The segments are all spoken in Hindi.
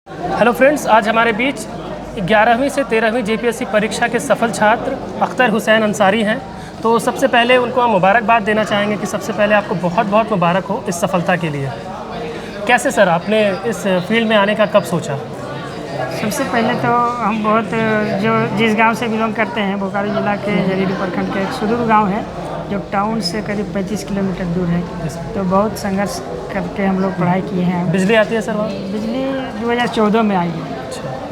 हेलो फ्रेंड्स, आज हमारे बीच 11वीं से 13वीं जेपीएससी परीक्षा के सफल छात्र अख्तर हुसैन अंसारी हैं। तो सबसे पहले उनको हम मुबारकबाद देना चाहेंगे कि सबसे पहले आपको बहुत बहुत मुबारक हो इस सफलता के लिए। कैसे सर आपने इस फील्ड में आने का कब सोचा? सबसे पहले तो हम जिस गांव से बिलोंग करते हैं, बोकारो जिला के जरीडू प्रखंड का एक सुदूर गांव है जो टाउन से करीब 35 किलोमीटर दूर है। तो बहुत संघर्ष करके हम लोग पढ़ाई किए हैं। बिजली आती है सर वहाँ? बिजली 2014 में आई है।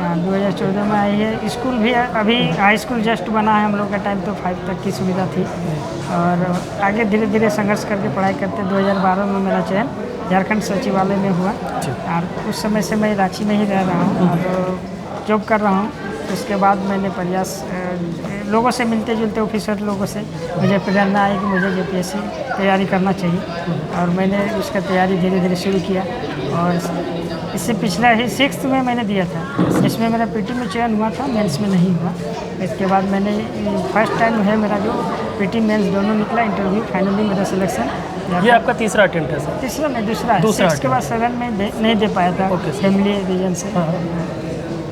हाँ, 2014 में आई है। स्कूल भी अभी हाई स्कूल जस्ट बना है। हम लोग का टाइम तो 5 तक की सुविधा थी और आगे धीरे धीरे संघर्ष करके पढ़ाई करते 2012 में मेरा चयन झारखंड सचिवालय में हुआ और उस समय से मैं रांची में ही रह रहा हूँ और जॉब कर रहा हूँ। उसके बाद मैंने प्रयास लोगों से मिलते जुलते ऑफिसर लोगों से मुझे प्रेरणा आई कि मुझे जेपीएससी तैयारी करना चाहिए और मैंने उसका तैयारी धीरे धीरे शुरू किया। और इससे पिछला ही 6th में मैंने दिया था जिसमें मेरा पीटी में चयन हुआ था, मेंस में नहीं हुआ। इसके बाद मैंने फर्स्ट टाइम है मेरा जो पीटी मेंस दोनों निकला, इंटरव्यू फाइनली मेरा सिलेक्शन। ये आपका तीसरा अटेम्प्ट है सर? तीसरा नहीं, दूसरा है। इसके बाद 7 में नहीं दे पाया था फैमिली रीजन से।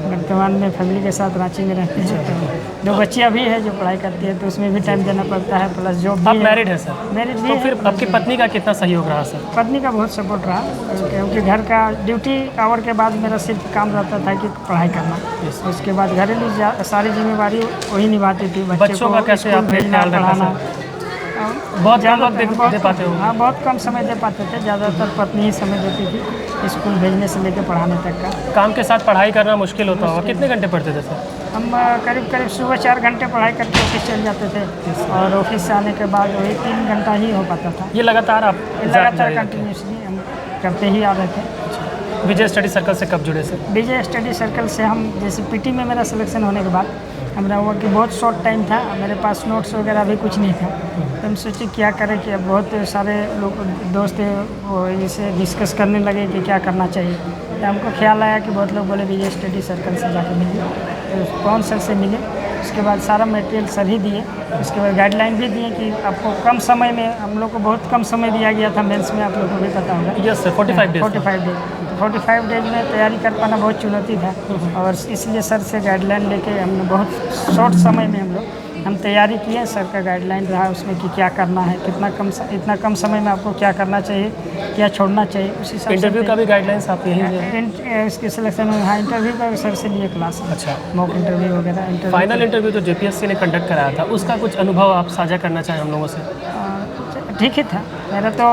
वर्तमान में फैमिली के साथ रांची में रहते हैं। तो 2 बच्चियाँ भी है जो पढ़ाई करती है तो उसमें भी टाइम देना पड़ता है, प्लस जॉब भी। आप मैरिड है सर? मैरिड भी। तो फिर आपकी पत्नी का कितना सहयोग रहा सर? पत्नी का बहुत सपोर्ट रहा क्योंकि घर का ड्यूटी आवर के बाद मेरा सिर्फ काम रहता था कि पढ़ाई करना। उसके बाद घरेलू सारी जिम्मेवारी वही निभाती थी। बच्चों का कैसे आप ख्याल रखना? बहुत कम वक्त दे पाते हो? हाँ, बहुत कम समय दे पाते थे। ज़्यादातर पत्नी ही समय देती थी, स्कूल भेजने से लेकर पढ़ाने तक का। काम के साथ पढ़ाई करना मुश्किल होता होगा। कितने घंटे पढ़ते थे सर? हम करीब सुबह 4 घंटे पढ़ाई करके ऑफिस चल जाते थे और ऑफिस से आने के बाद वही 3 घंटा ही हो पाता था। ये लगातार आप कंटिन्यूसली हम करते ही आ रहे थे। विजय स्टडी सर्कल से कब जुड़े सर? विजय स्टडी सर्कल से हम जैसे पीटी में मेरा सिलेक्शन होने के बाद हमारा हुआ कि बहुत शॉर्ट टाइम था, मेरे पास नोट्स वगैरह भी कुछ नहीं था। तो हम सोचे क्या करें कि अब बहुत सारे लोग दोस्त इसे डिस्कस करने लगे कि क्या करना चाहिए। तो हमको ख्याल आया कि बहुत लोग बोले विजय स्टडी सर्कल से जाकर मिलिए। तो कौन सर से मिले, उसके बाद सारा मटेरियल सर ही दिए। उसके बाद गाइडलाइन भी दिए कि आपको कम समय में, हम लोग को बहुत कम समय दिया गया था मेंस में, आप लोगों को भी पता होगा। Yes sir, 45 days. 45 डेज में तैयारी कर पाना बहुत चुनौती था और इसलिए सर से गाइडलाइन लेके हमने बहुत शॉर्ट समय में हम तैयारी किए। सर का गाइडलाइन रहा उसमें कि क्या करना है, इतना कम समय में आपको क्या करना चाहिए, क्या छोड़ना चाहिए। उसी हिसाब से इंटरव्यू का भी गाइडलाइंस आप यही इसके सिलेक्शन में। हाँ, इंटरव्यू का सर से लिए क्लास। अच्छा, मॉक इंटरव्यू वगैरह। फाइनल इंटरव्यू जो जेपीएससी ने कंडक्ट कराया था उसका कुछ अनुभव आप साझा करना चाहें हम लोगों से? ठीक ही था मेरा तो।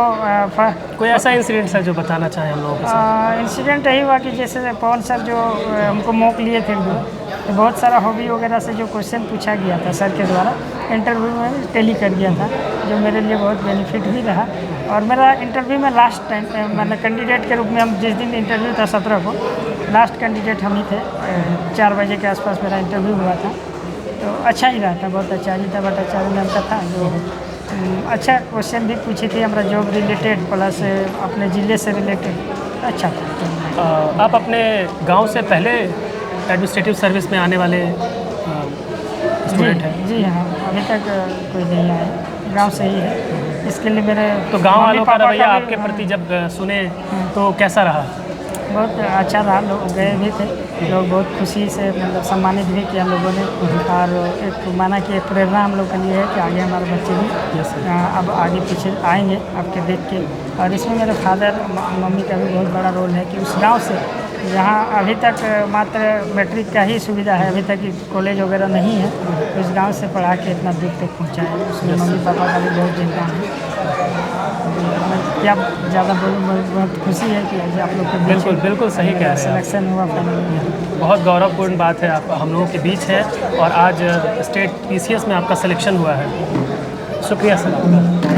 कोई ऐसा इंसिडेंट सर जो बताना चाहें हम लोगों के साथ? इंसिडेंट यही हुआ कि जैसे पवन सर जो हमको मॉक लिए थे तो बहुत सारा हॉबी वगैरह से जो क्वेश्चन पूछा गया था सर के द्वारा इंटरव्यू में टैली कर गया था, जो मेरे लिए बहुत बेनिफिट भी रहा। और मेरा इंटरव्यू में लास्ट टाइम मैंने कैंडिडेट के रूप में, हम जिस दिन इंटरव्यू था 17 को, लास्ट कैंडिडेट हम ही थे। 4 बजे के आसपास मेरा इंटरव्यू हुआ था। तो अच्छा ही रहा था, बहुत अच्छा। अनीता भट्टाचार्य नाम का था जो अच्छा क्वेश्चन भी पूछी थी हमारा जॉब रिलेटेड प्लस अपने ज़िले से रिलेटेड। अच्छा था। आप अपने गांव से पहले एडमिनिस्ट्रेटिव सर्विस में आने वाले स्टूडेंट हैं? जी हाँ, अभी तक कोई नहीं आया, गांव से ही है। इसके लिए मेरे तो गांव वालों का रवैया आपके प्रति जब सुने तो कैसा रहा? बहुत अच्छा रहा। लोग गए भी थे, लोग बहुत खुशी से मतलब सम्मानित भी किया लोगों ने। और एक माना कि एक प्रेरणा हम लोग के लिए है कि आगे हमारे बच्चे भी अब आगे पीछे आएंगे आपके देख के। और इसमें मेरे फादर मम्मी का भी बहुत बड़ा रोल है कि उस गांव से, जहाँ अभी तक मात्र मैट्रिक का ही सुविधा है, अभी तक कॉलेज वगैरह नहीं है, तो इस गाँव से पढ़ा के इतना दूर तक पहुँचा है। उसमें मम्मी पापा का भी बहुत योगदान है। क्या ज़्यादा बोलूँ, बहुत खुशी है कि आज आप लोग के बीच बिल्कुल सही कह रहे हैं। सिलेक्शन हुआ फाइनल। बहुत गौरवपूर्ण बात है, आप हम लोगों के बीच है और आज स्टेट पीसीएस में आपका सिलेक्शन हुआ है। शुक्रिया सर आपका।